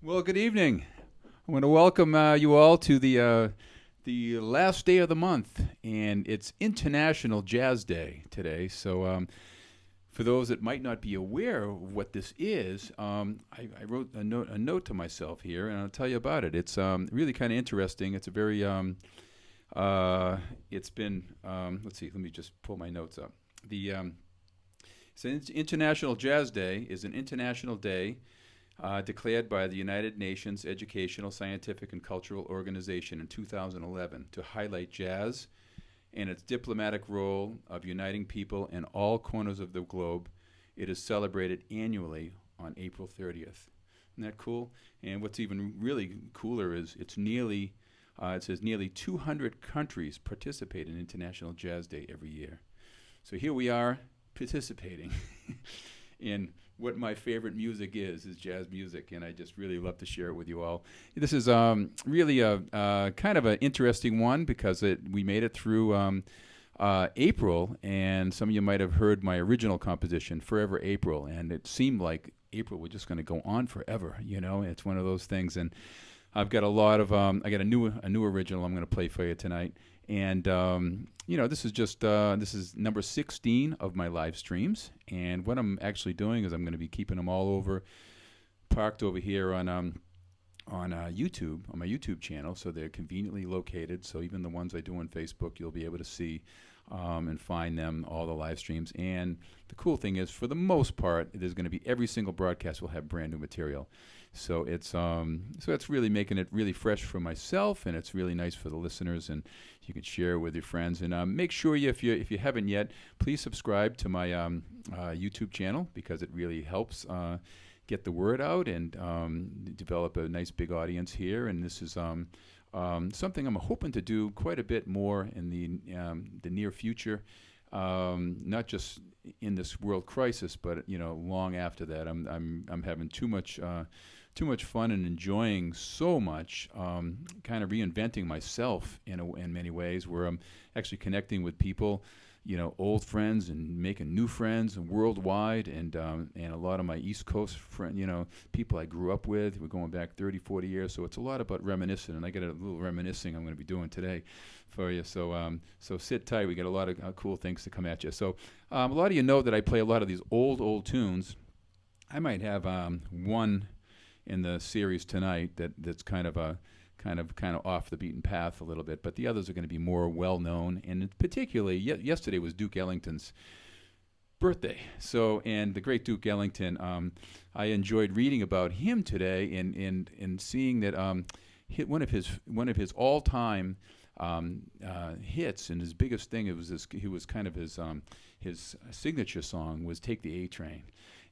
Well, good evening. I want to welcome you all to the last day of the month, and it's International Jazz Day today. So, for those that might not be aware of what this is, I wrote a note to myself here, and I'll tell you about it. It's really kind of interesting. It's a very it's been let's see. Let me just pull my notes up. The International Jazz Day is an international day declared by the United Nations Educational, Scientific, and Cultural Organization in 2011 to highlight jazz and its diplomatic role of uniting people in all corners of the globe. It is celebrated annually on April 30th. Isn't that cool? And what's even really cooler is it says nearly 200 countries participate in International Jazz Day every year. So here we are participating in what my favorite music is jazz music, and I just really love to share it with you all. This is really a kind of an interesting one because we made it through April, and some of you might have heard my original composition, Forever April, and it seemed like April was just going to go on forever. It's one of those things, and I've got a lot of I got a new original I'm going to play for you tonight. And, this is number 16 of my live streams. And what I'm actually doing is I'm going to be keeping them all parked over here on YouTube, on my YouTube channel. So they're conveniently located. So even the ones I do on Facebook, you'll be able to see and find them, all the live streams. And the cool thing is, for the most part, there's going to be every single broadcast will have brand new material. So it's really making it really fresh for myself, and it's really nice for the listeners, and you can share with your friends. And make sure if you haven't yet, please subscribe to my YouTube channel, because it really helps get the word out and develop a nice big audience here. And this is something I'm hoping to do quite a bit more in the near future, not just in this world crisis, but long after that. I'm having too much fun and enjoying so much, kind of reinventing myself in many ways, where I'm actually connecting with people, old friends, and making new friends worldwide, and a lot of my East Coast people I grew up with. We're going back 30, 40 years, so it's a lot about reminiscing, and I got a little reminiscing I'm going to be doing today for you. So sit tight. We got a lot of cool things to come at you. So a lot of you know that I play a lot of these old tunes. I might have one in the series tonight that's kind of off the beaten path a little bit, but the others are going to be more well known. And particularly, yesterday was Duke Ellington's birthday. So, and the great Duke Ellington, I enjoyed reading about him today, and seeing that one of his all time hits, and his biggest thing, his signature song was "Take the A Train."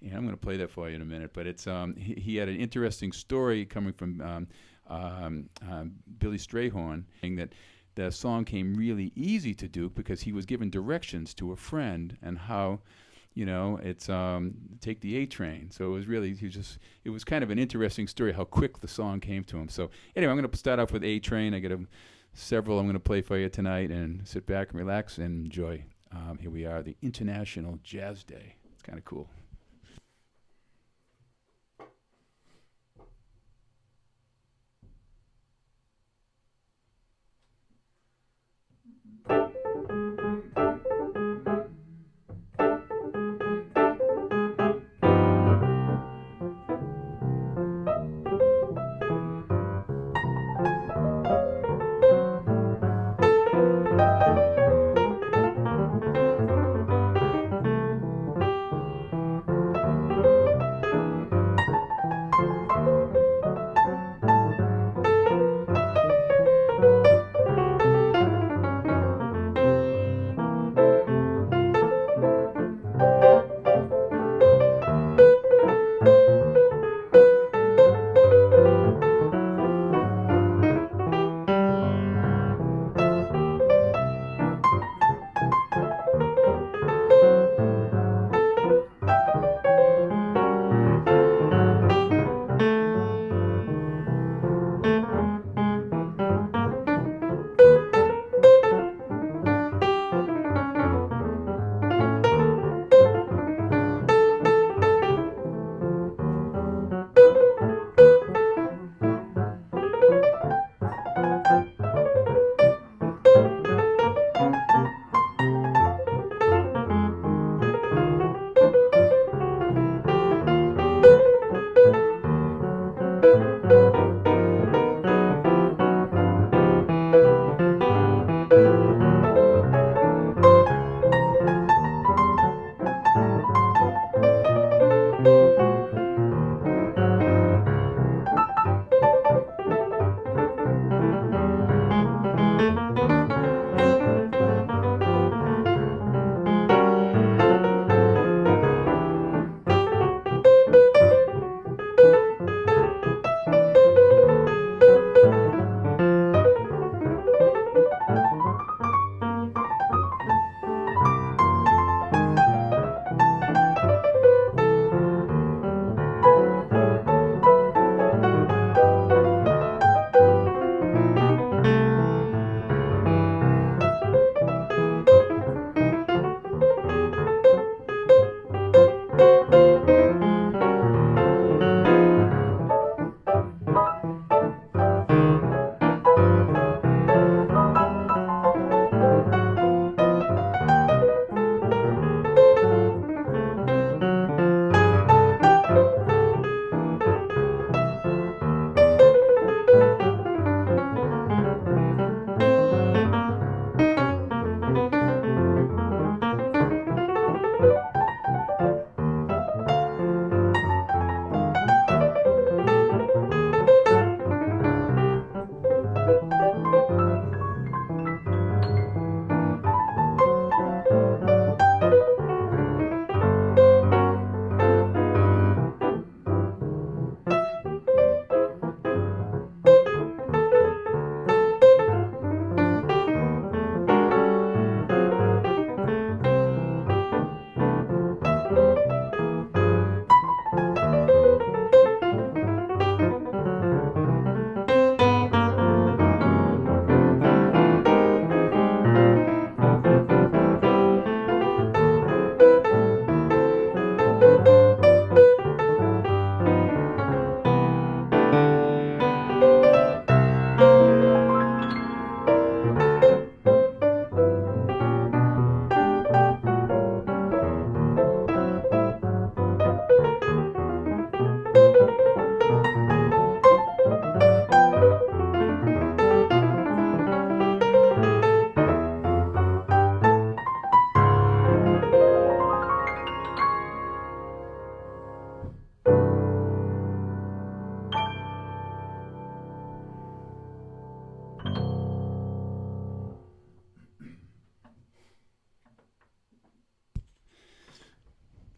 And I'm going to play that for you in a minute. But it's he had an interesting story coming from Billy Strayhorn, saying that the song came really easy to Duke because he was given directions to a friend and how, it's take the A train. So it was really it was kind of an interesting story how quick the song came to him. So anyway, I'm going to start off with A Train. I got several I'm going to play for you tonight, and sit back and relax and enjoy. Here we are, the International Jazz Day. It's kind of cool.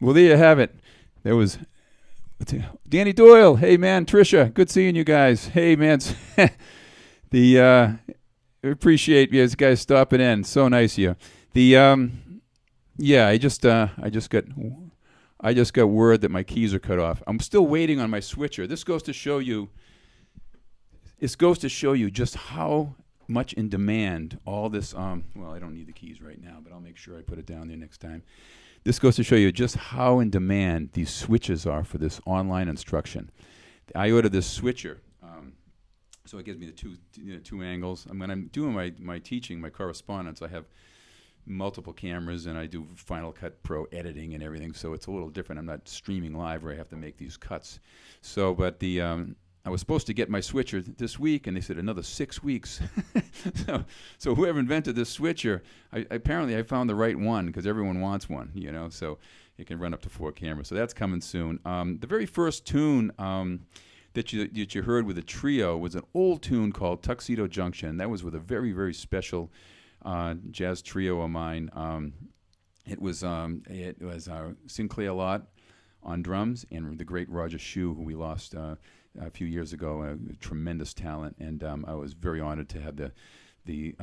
Well, there you have it. There was Danny Doyle. Hey, man. Tricia, good seeing you guys. Hey, man. I appreciate you guys stopping in. So nice of you. Yeah, I just got word that my keys are cut off. I'm still waiting on my switcher. This goes to show you. This goes to show you just how much in demand all this. Well, I don't need the keys right now, but I'll make sure I put it down there next time. This goes to show you just how in demand these switches are for this online instruction. I ordered this switcher, so it gives me the two angles. And when I'm doing my teaching, my correspondence, I have multiple cameras, and I do Final Cut Pro editing and everything, so it's a little different. I'm not streaming live where I have to make these cuts. So, but I was supposed to get my switcher this week, and they said another 6 weeks. so whoever invented this switcher, apparently I found the right one, because everyone wants one, so it can run up to 4 cameras. So that's coming soon. The very first tune that you heard with the trio was an old tune called Tuxedo Junction. That was with a very, very special jazz trio of mine. It was Sinclair, Lott on drums, and the great Roger Shew, who we lost a few years ago, a tremendous talent, and I was very honored to have the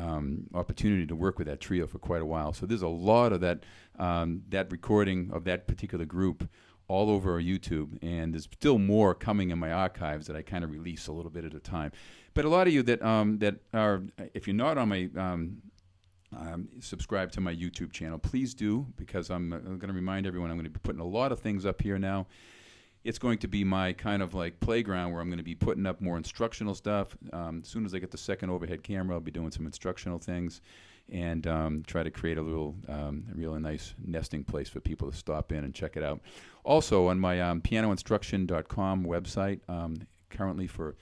opportunity to work with that trio for quite a while. So there's a lot of that recording of that particular group all over our YouTube, and there's still more coming in my archives that I kind of release a little bit at a time. But a lot of you that are, if you're not on my subscribe to my YouTube channel, please do, because I'm going to remind everyone I'm going to be putting a lot of things up here now. It's going to be my kind of like playground where I'm going to be putting up more instructional stuff. As soon as I get the second overhead camera, I'll be doing some instructional things, and try to create a little really nice nesting place for people to stop in and check it out. Also on my pianoinstruction.com website, currently for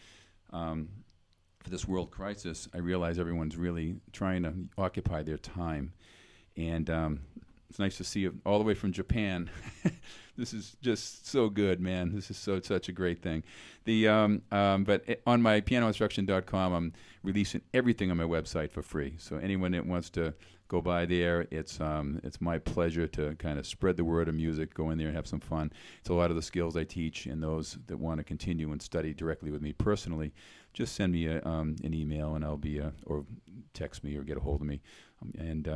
this world crisis, I realize everyone's really trying to occupy their time, and it's nice to see you all the way from Japan. This is just so good, man. This is such a great thing. But on my pianoinstruction.com, I'm releasing everything on my website for free. So anyone that wants to go by there, it's my pleasure to kind of spread the word of music, go in there and have some fun. It's a lot of the skills I teach, and those that want to continue and study directly with me personally, just send me an email, and I'll be or text me or get a hold of me, and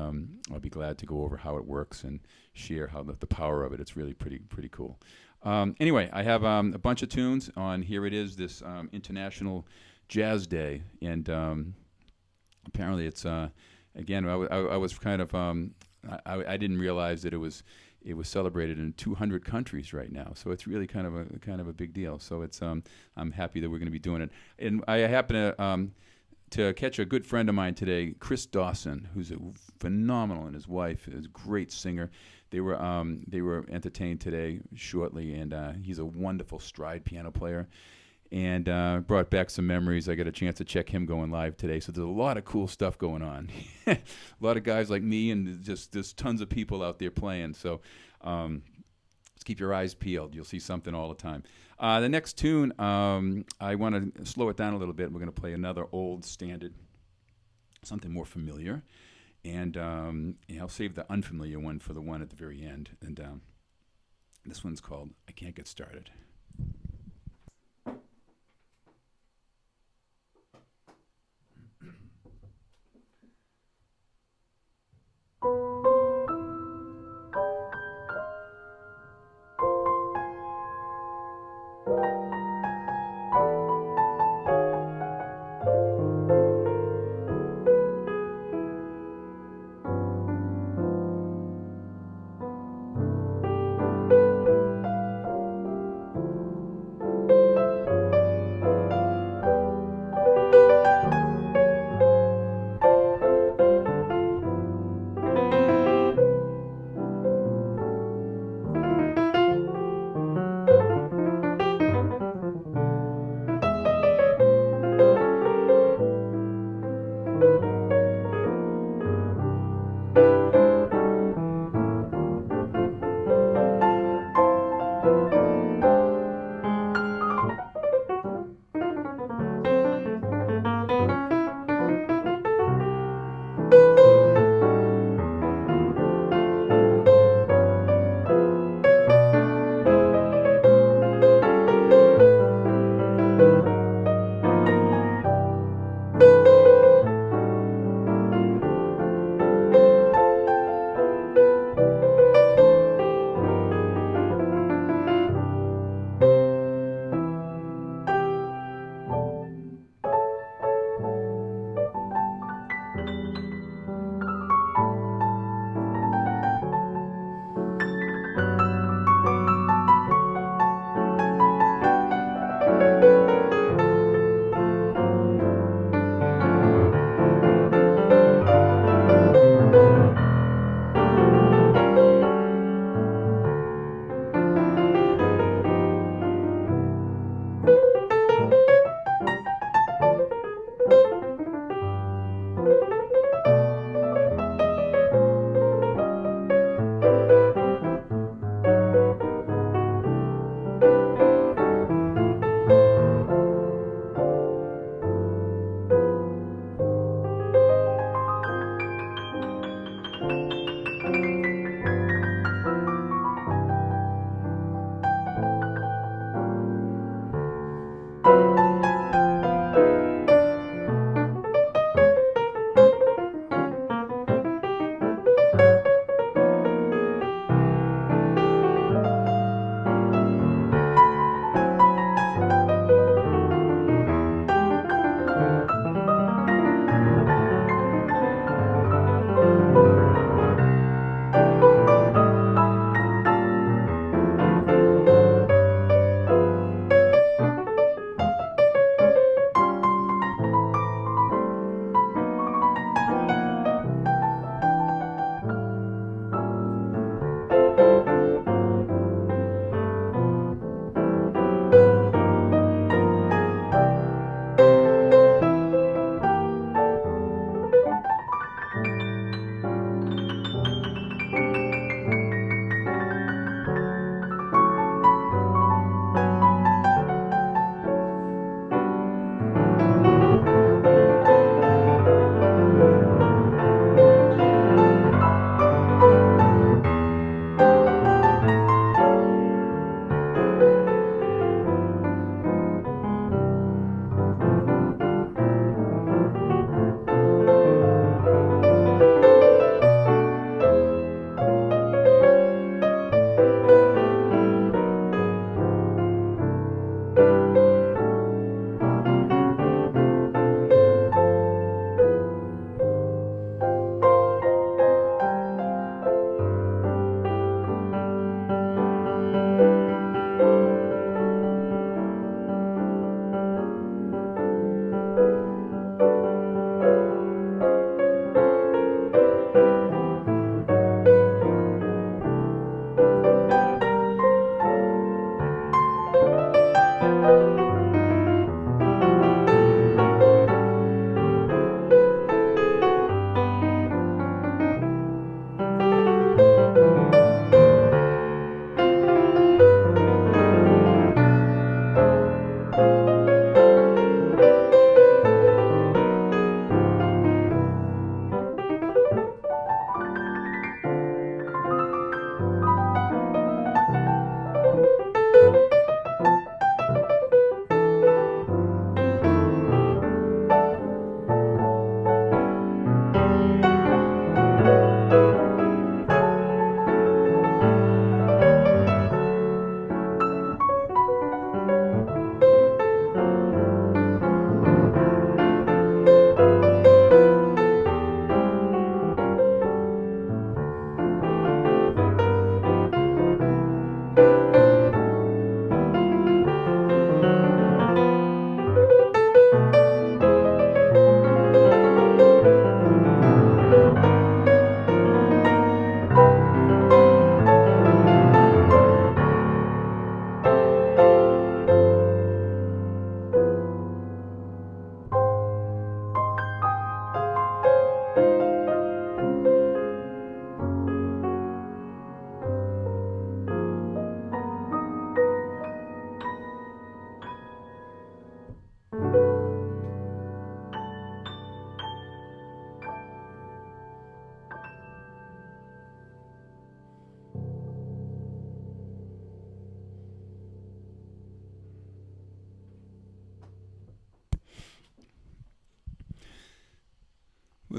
I'll be glad to go over how it works and share how the power of it. It's really pretty cool. Anyway, I have a bunch of tunes on Here It Is, this International Jazz Day, and apparently it's again, I was kind of I didn't realize that it was celebrated in 200 countries right now, so it's really kind of a big deal. So it's I'm happy that we're going to be doing it, and I happen to catch a good friend of mine today, Chris Dawson, who's phenomenal, and his wife is a great singer. They were entertained today shortly, and he's a wonderful stride piano player, and brought back some memories. I got a chance to check him going live today, so there's a lot of cool stuff going on. A lot of guys like me, and just there's tons of people out there playing. So let's keep your eyes peeled. You'll see something all the time. The next tune, I want to slow it down a little bit. We're going to play another old standard, something more familiar, and I'll save the unfamiliar one for the one at the very end. And this one's called "I Can't Get Started."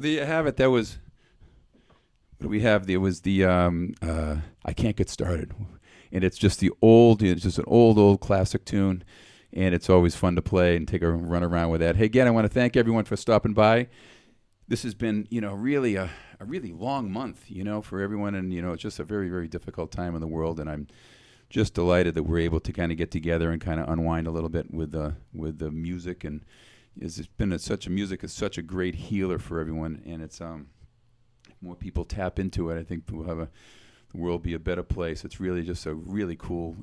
Well, there you have it. That was, what do we have? There was the I Can't Get Started. And it's just it's just an old classic tune. And it's always fun to play and take a run around with that. Hey, again, I want to thank everyone for stopping by. This has been, really a really long month, for everyone. And, it's just a very, very difficult time in the world. And I'm just delighted that we're able to kind of get together and kind of unwind a little bit with the music. And music is such a great healer for everyone. And it's more people tap into it, I think we'll have the world be a better place. It's really just a really cool.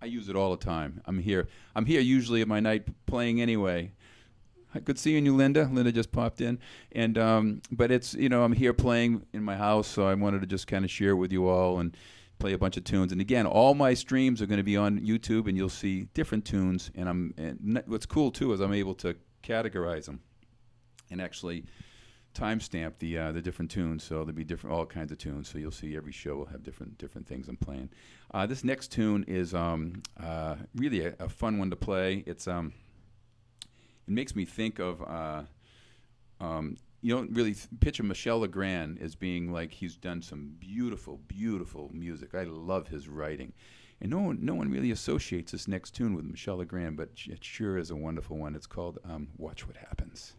I use it all the time. I'm here usually at my night playing anyway. Good seeing you, Linda. Linda just popped in, and but it's I'm here playing in my house, so I wanted to just kind of share with you all and play a bunch of tunes. And again, all my streams are going to be on YouTube, and you'll see different tunes. And what's cool too is I'm able to categorize them and actually timestamp the different tunes. So there'll be all kinds of tunes. So you'll see every show will have different things I'm playing. This next tune is really a fun one to play. It's it makes me think of you don't really picture Michel Legrand as being like he's done some beautiful music. I love his writing, and no one really associates this next tune with Michel Legrand, but it sure is a wonderful one. It's called Watch What Happens.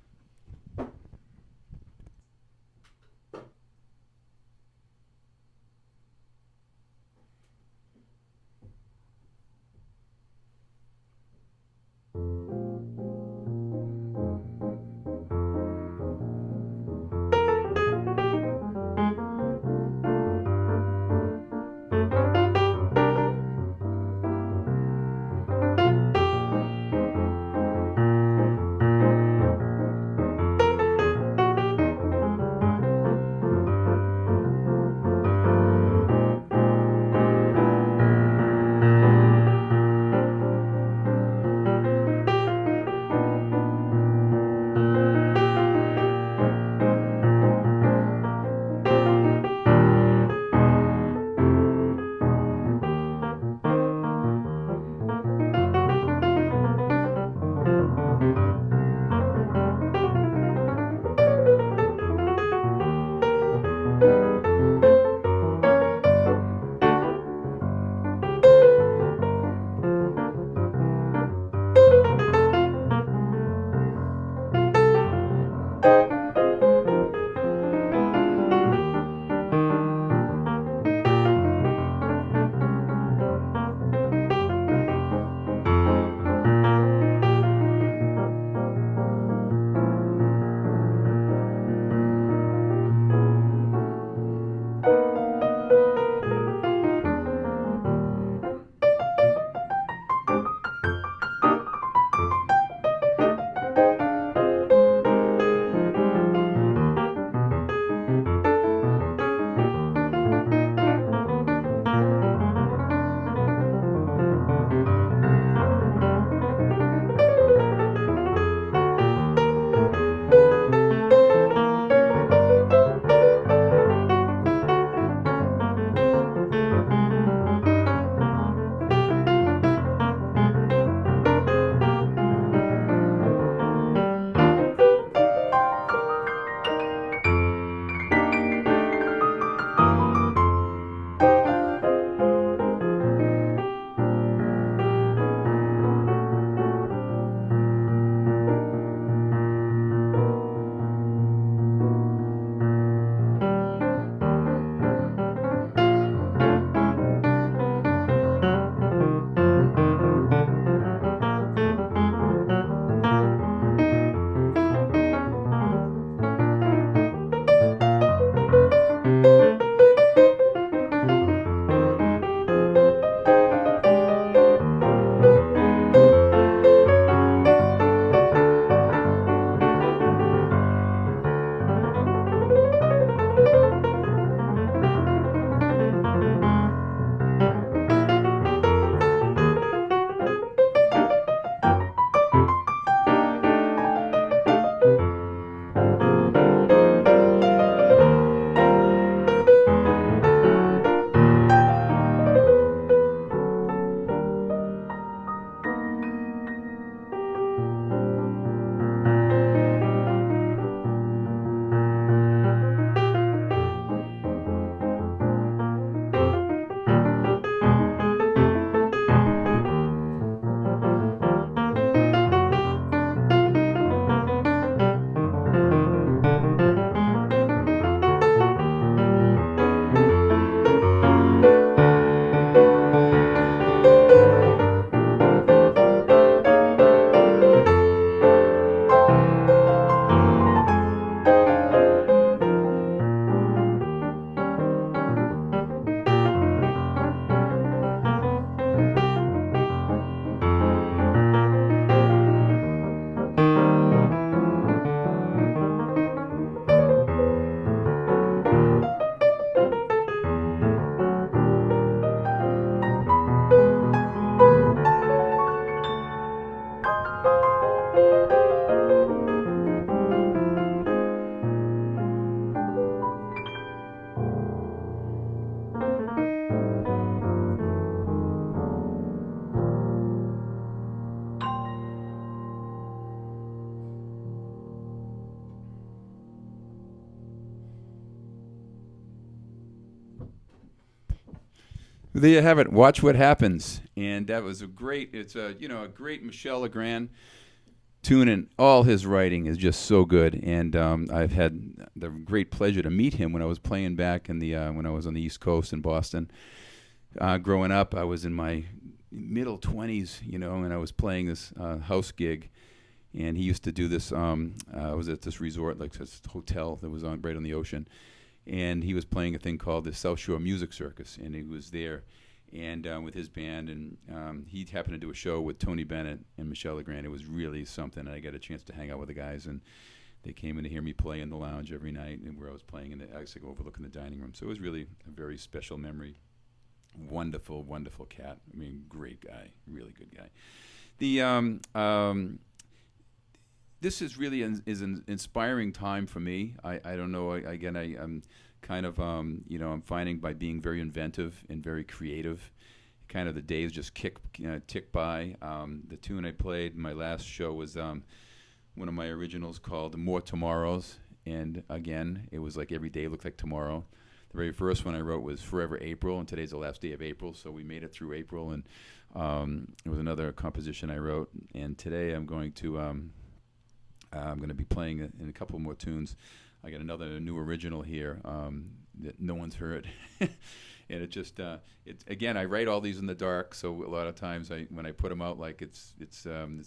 There you have it. Watch What Happens. And that was a great, it's a, a great Michel Legrand tune, and all his writing is just so good. And I've had the great pleasure to meet him when I was playing back in the, when I was on the East Coast in Boston. Growing up, I was in my middle 20s, and I was playing this house gig. And he used to do this, I was at this resort, like this hotel that was right on the ocean. And he was playing a thing called the South Shore Music Circus, and he was there, and with his band, and he happened to do a show with Tony Bennett and Michel Legrand. It was really something, and I got a chance to hang out with the guys, and they came in to hear me play in the lounge every night, and where I was playing in the, actually overlooking the dining room. So it was really a very special memory. Wonderful, wonderful cat. I mean, great guy, really good guy. The this is really is an inspiring time for me. I don't know. I'm kind of I'm finding by being very inventive and very creative, kind of the days just tick by. The tune I played in my last show was one of my originals called "More Tomorrows," and again, it was like every day looked like tomorrow. The very first one I wrote was "Forever April," and today's the last day of April, so we made it through April. And it was another composition I wrote, and today I'm going to be playing in a couple more tunes. I got another new original here that no one's heard, and it just again, I write all these in the dark. So a lot of times when I put them out, like it's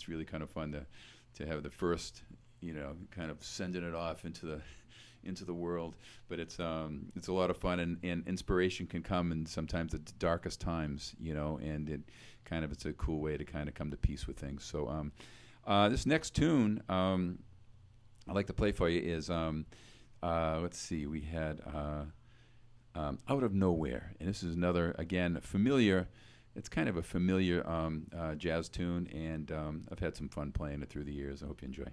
really kind of fun to have the first, kind of sending it off into the world. But it's a lot of fun, and inspiration can come in sometimes the darkest times, and it's a cool way to kind of come to peace with things. So. This next tune I'd like to play for you is, let's see, we had Out of Nowhere. And this is another, again, familiar, it's kind of a familiar jazz tune, and I've had some fun playing it through the years. I hope you enjoy.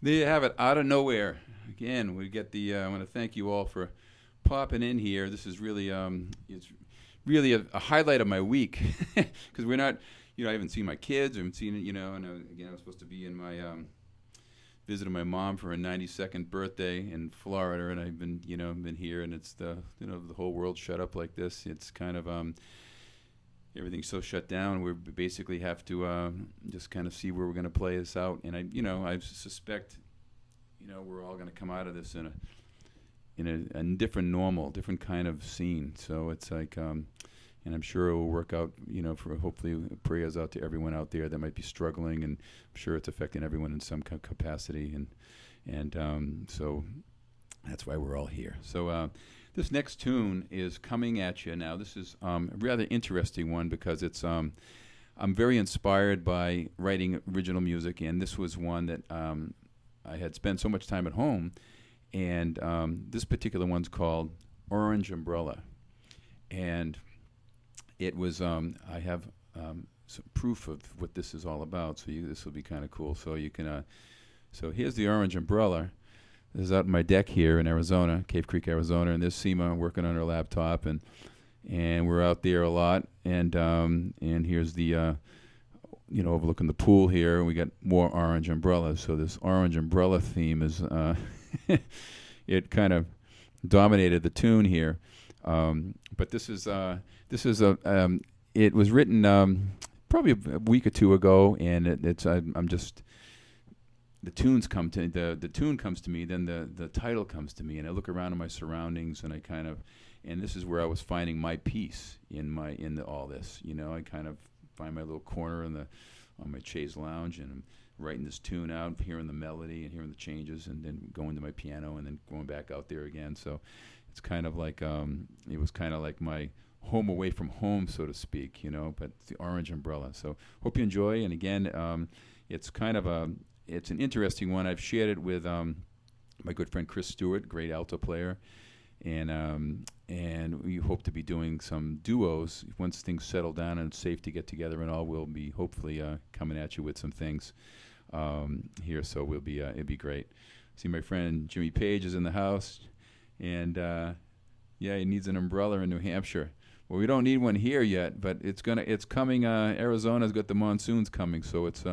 There you have it, out of nowhere. Again, we get the. I want to thank you all for popping in here. This is really, it's really a highlight of my week because we're not. I haven't seen my kids. I haven't seen it. And again, I was supposed to be in my visiting my mom for her 92nd birthday in Florida, and I've been, been here, and it's the whole world shut up like this. It's kind of everything's so shut down. We basically have to just kind of see where we're going to play this out. And I suspect, we're all going to come out of this in a different normal, different kind of scene. So it's like, and I'm sure it will work out. For hopefully prayers out to everyone out there that might be struggling, and I'm sure it's affecting everyone in some capacity. And so that's why we're all here. So. This next tune is coming at you now. This is a rather interesting one because it's I'm very inspired by writing original music, and this was one that I had spent so much time at home, and this particular one's called Orange Umbrella, and it was I have some proof of what this is all about, so this will be kind of cool. So you can so here's the Orange Umbrella. This is out on my deck here in Arizona, Cave Creek, Arizona, and there's Seema working on her laptop, and we're out there a lot, and here's the overlooking the pool here, and we got more orange umbrellas. So this orange umbrella theme is it kind of dominated the tune here, but this is it was written probably a week or two ago, and I'm just. The tune comes to me, then the title comes to me, and I look around at my surroundings, and and this is where I was finding my peace in all this. I kind of find my little corner on my chaise lounge, and I'm writing this tune out, hearing the melody and hearing the changes, and then going to my piano, and then going back out there again. So it's kind of like it was kind of like my home away from home, so to speak. But it's the Orange Umbrella. So hope you enjoy. And again, it's kind of it's an interesting one. I've shared it with my good friend Chris Stewart, great alto player, and we hope to be doing some duos once things settle down and it's safe to get together and all. We'll be hopefully coming at you with some things here, so we'll be it'd be great. See, my friend Jimmy Page is in the house, and he needs an umbrella in New Hampshire. Well, we don't need one here yet, but it's coming. Arizona's got the monsoons coming, so it's.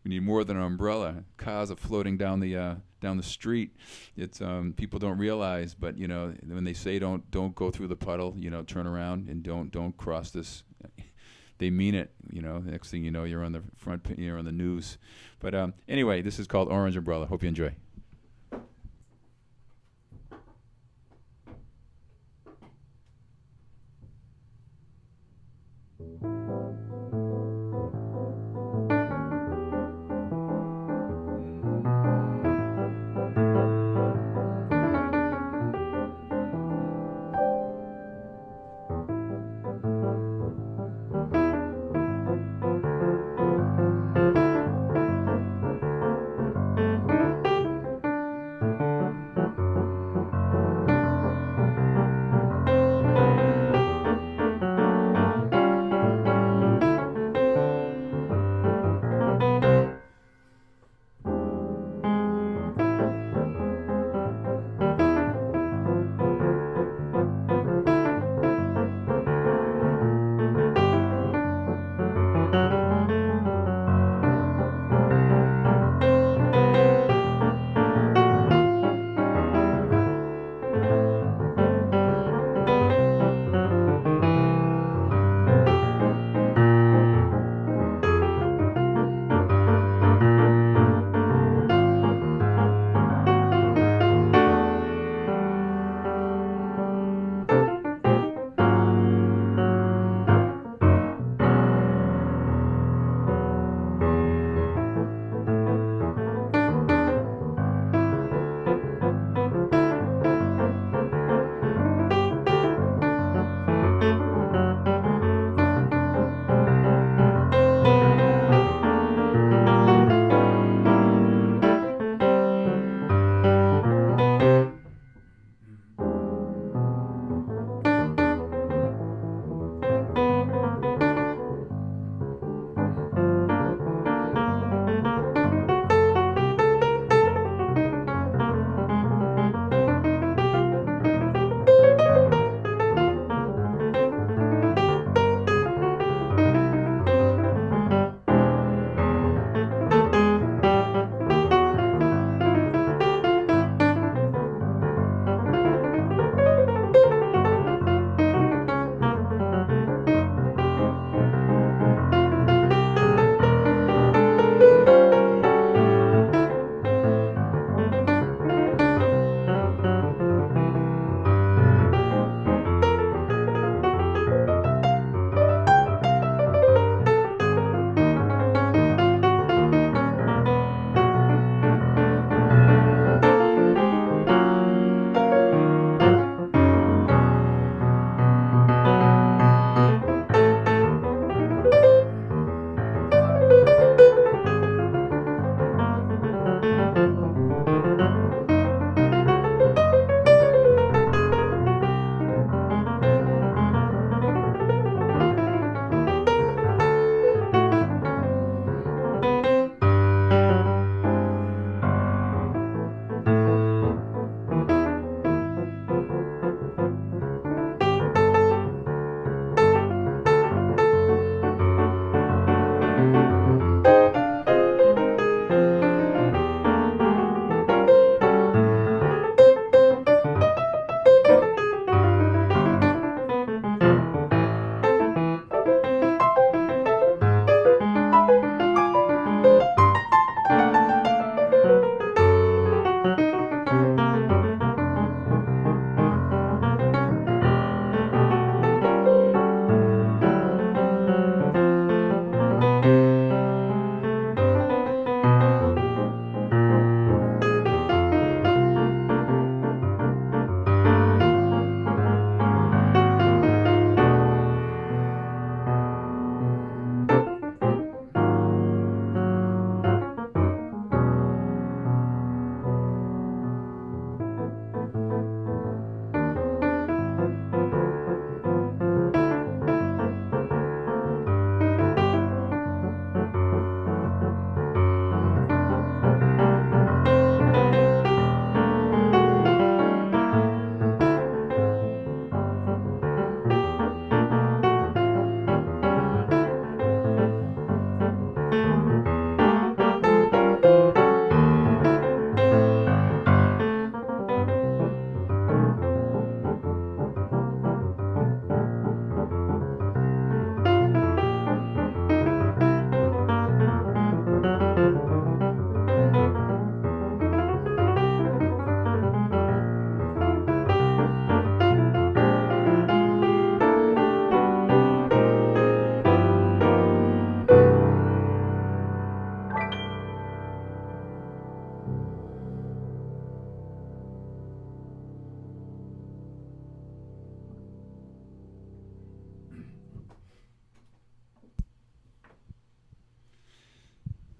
We need more than an umbrella. Cars are floating down the street. It's people don't realize, but when they say don't go through the puddle, turn around and don't cross this. They mean it. The next thing you know, you're on the front, you're on the news. But anyway, this is called Orange Umbrella. Hope you enjoy.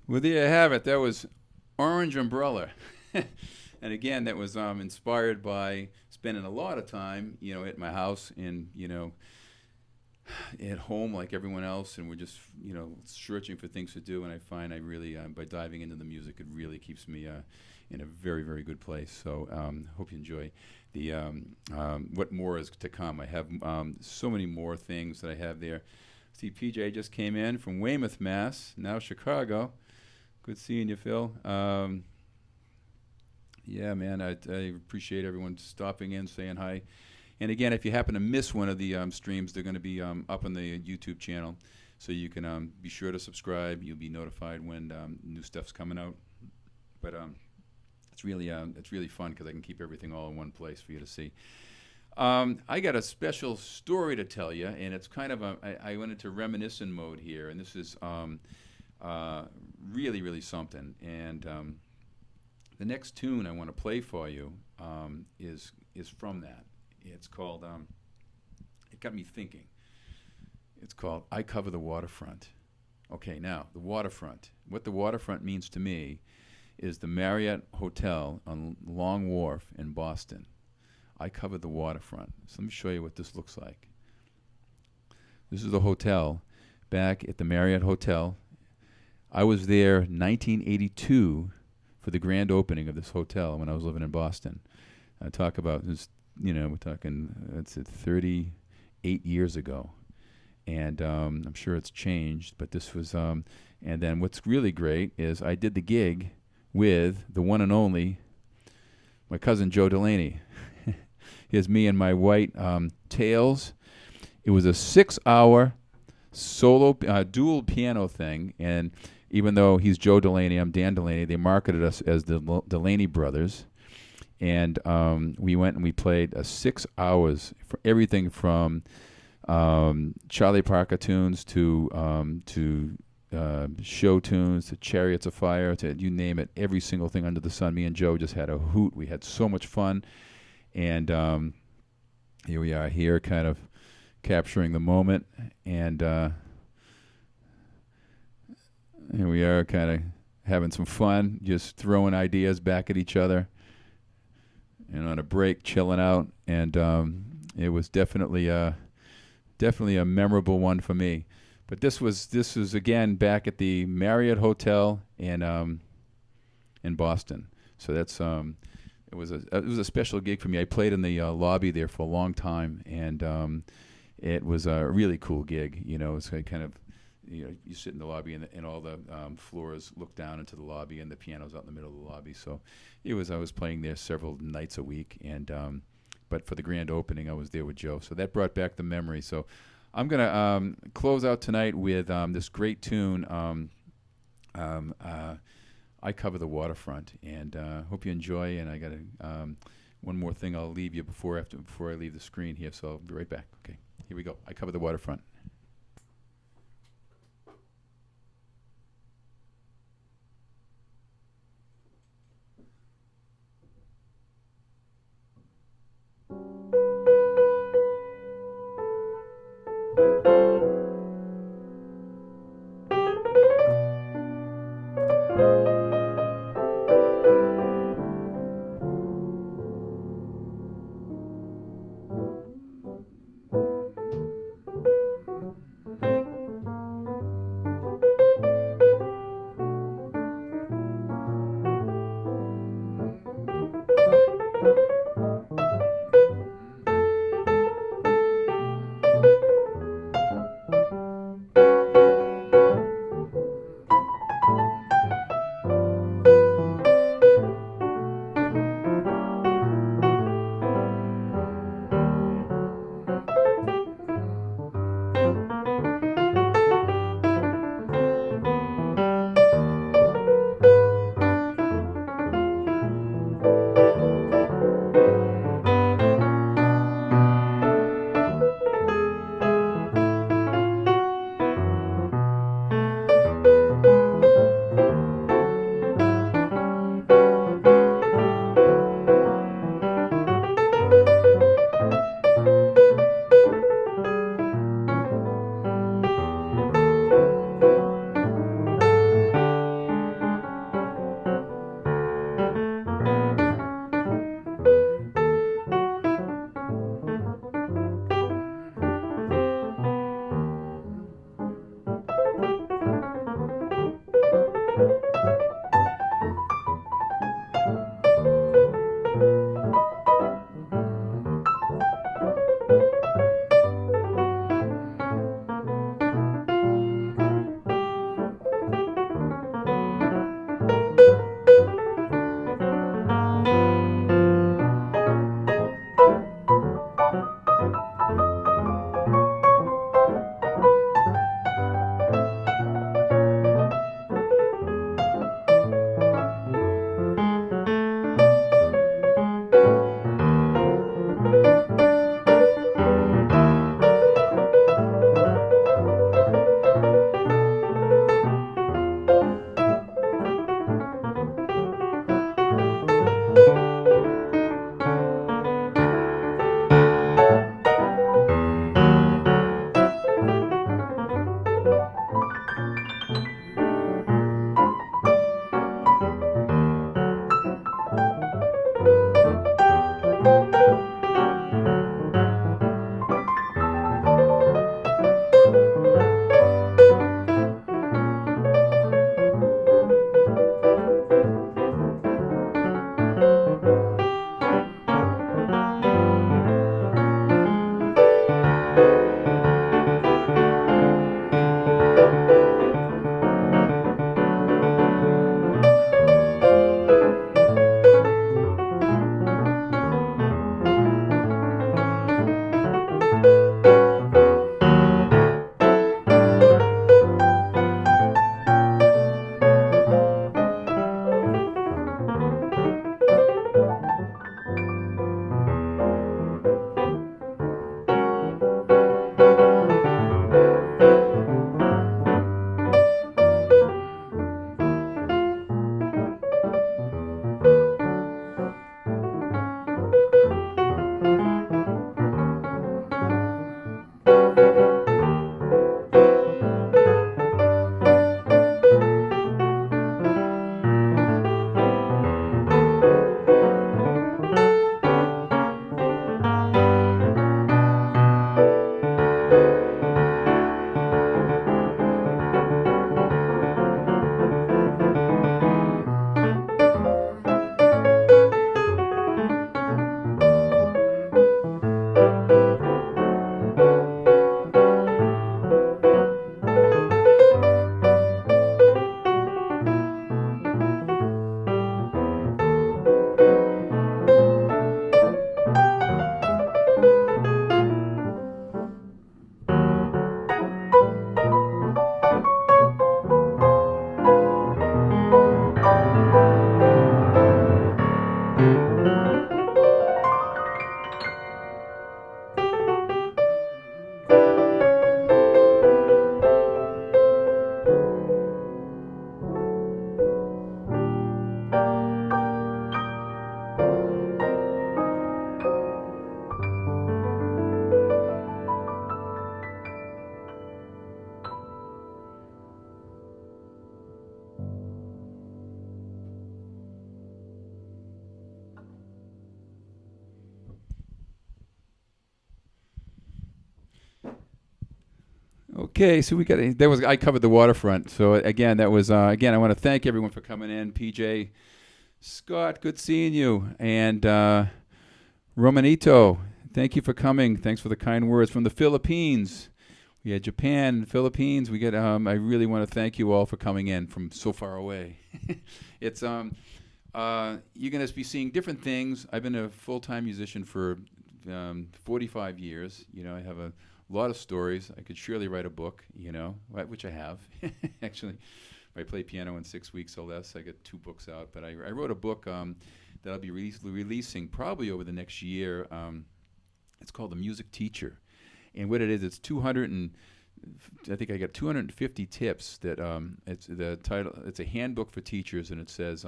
Well, there you have it. That was Orange Umbrella. And again, that was inspired by spending a lot of time, at my house and, at home like everyone else. And we're just, searching for things to do. And I find I really, by diving into the music, it really keeps me in a very, very good place. So hope you enjoy the what more is to come. I have so many more things that I have there. See, PJ just came in from Weymouth, Mass, now Chicago. Good seeing you, Phil. Yeah, man, I appreciate everyone stopping in, saying hi. And again, if you happen to miss one of the streams, they're going to be up on the YouTube channel. So you can be sure to subscribe. You'll be notified when new stuff's coming out. But it's really fun because I can keep everything all in one place for you to see. I got a special story to tell you, and it's kind of I went into reminiscent mode here, and this is really, really something. And the next tune I want to play for you is from that. It's called, it got me thinking. It's called I Cover the Waterfront. Okay, now, the waterfront. What the waterfront means to me is the Marriott Hotel on Long Wharf in Boston. I cover the waterfront. So let me show you what this looks like. This is the hotel back at the Marriott Hotel. I was there 1982 for the grand opening of this hotel when I was living in Boston. I talk about this, we're talking, it's 38 years ago. And I'm sure it's changed, but this was, and then what's really great is I did the gig with the one and only, my cousin Joe Delaney. Here's me and my white tails. It was a 6-hour solo, dual piano thing, and even though he's Joe Delaney, I'm Dan Delaney, they marketed us as the Delaney Brothers. And we went and we played 6 hours for everything from Charlie Parker tunes to show tunes to Chariots of Fire to you name it, every single thing under the sun. Me and Joe just had a hoot. We had so much fun. And here we are here kind of capturing the moment. And here we are kind of having some fun, just throwing ideas back at each other. And on a break, chilling out. And it was definitely a memorable one for me. But this was again back at the Marriott Hotel in Boston. So that's it was a special gig for me. I played in the lobby there for a long time, and it was a really cool gig. It's kind of you sit in the lobby and all the floors look down into the lobby, and the piano's out in the middle of the lobby. So I was playing there several nights a week, and but for the grand opening, I was there with Joe. So that brought back the memory. So I'm going to close out tonight with this great tune, I Cover the Waterfront. And hope you enjoy. And I got one more thing I'll leave you before I leave the screen here. So I'll be right back. Okay, here we go. I Cover the Waterfront. Okay, so we got I covered the waterfront. So again, that was again. I want to thank everyone for coming in. PJ, Scott, good seeing you, and Romanito, thank you for coming. Thanks for the kind words from the Philippines. We had Japan, Philippines. We get. I really want to thank you all for coming in from so far away. It's you're going to be seeing different things. I've been a full-time musician for 45 years. You know, I have a lot of stories. I could surely write a book, you know, which I have. Actually, if I play piano in 6 weeks or less, I get 2 books out. But I wrote a book that I'll be releasing probably over the next year. It's called The Music Teacher. And what it is, it's 200 and I think I got 250 tips that it's the title. It's a handbook for teachers, and it says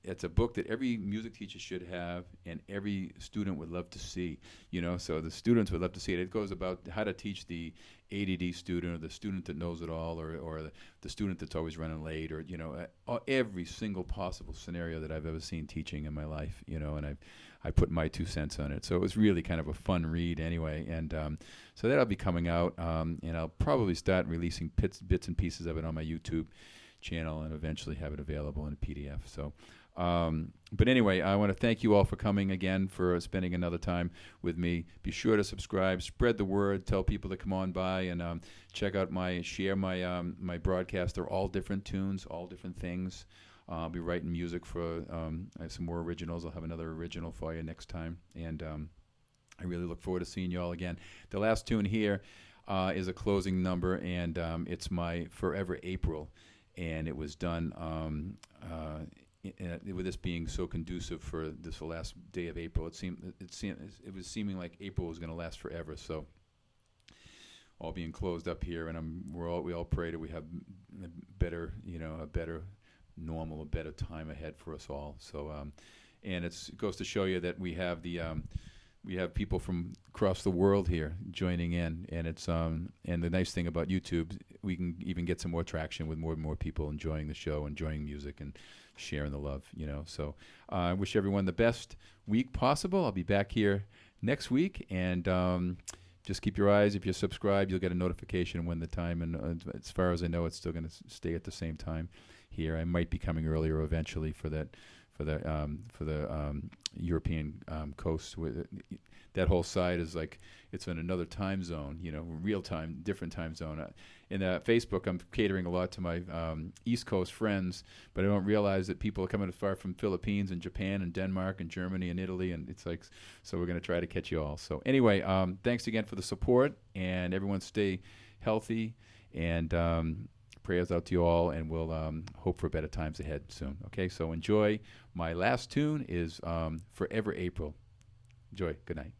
it's a book that every music teacher should have, and every student would love to see. You know, so the students would love to see it. It goes about how to teach the ADD student, or the student that knows it all, or the student that's always running late, or you know, every single possible scenario that I've ever seen teaching in my life. You know, and I put my 2 cents on it. So it was really kind of a fun read anyway. And so that'll be coming out, and I'll probably start releasing bits and pieces of it on my YouTube channel, and eventually have it available in a PDF. So. But anyway, I want to thank you all for coming again, for spending another time with me. Be sure to subscribe, spread the word, tell people to come on by, and check out share my broadcast. They're all different tunes, all different things. I'll be writing music for, I have some more originals. I'll have another original for you next time. And I really look forward to seeing you all again. The last tune here is a closing number, and it's my Forever April. And it was done with this being so conducive for this last day of April. It was seeming like April was going to last forever. So all being closed up here, and we all pray that we have a better time ahead for us all. So and it goes to show you that we have people from across the world here joining in, and it's and the nice thing about YouTube, we can even get some more traction with more and more people enjoying the show, enjoying music, and sharing the love, you know. So I wish everyone the best week possible. I'll be back here next week, and just keep your eyes. If you're subscribed, you'll get a notification when the time, and as far as I know, it's still going to stay at the same time here. I might be coming earlier eventually for the European coast. that whole side is like it's in another time zone, real time, different time zone. In Facebook, I'm catering a lot to my East Coast friends, but I don't realize that people are coming as far from Philippines and Japan and Denmark and Germany and Italy, and it's like, so we're going to try to catch you all. So anyway, thanks again for the support, and everyone stay healthy, and prayers out to you all, and we'll hope for better times ahead soon. Okay, so enjoy. My last tune is Forever April. Enjoy. Good night.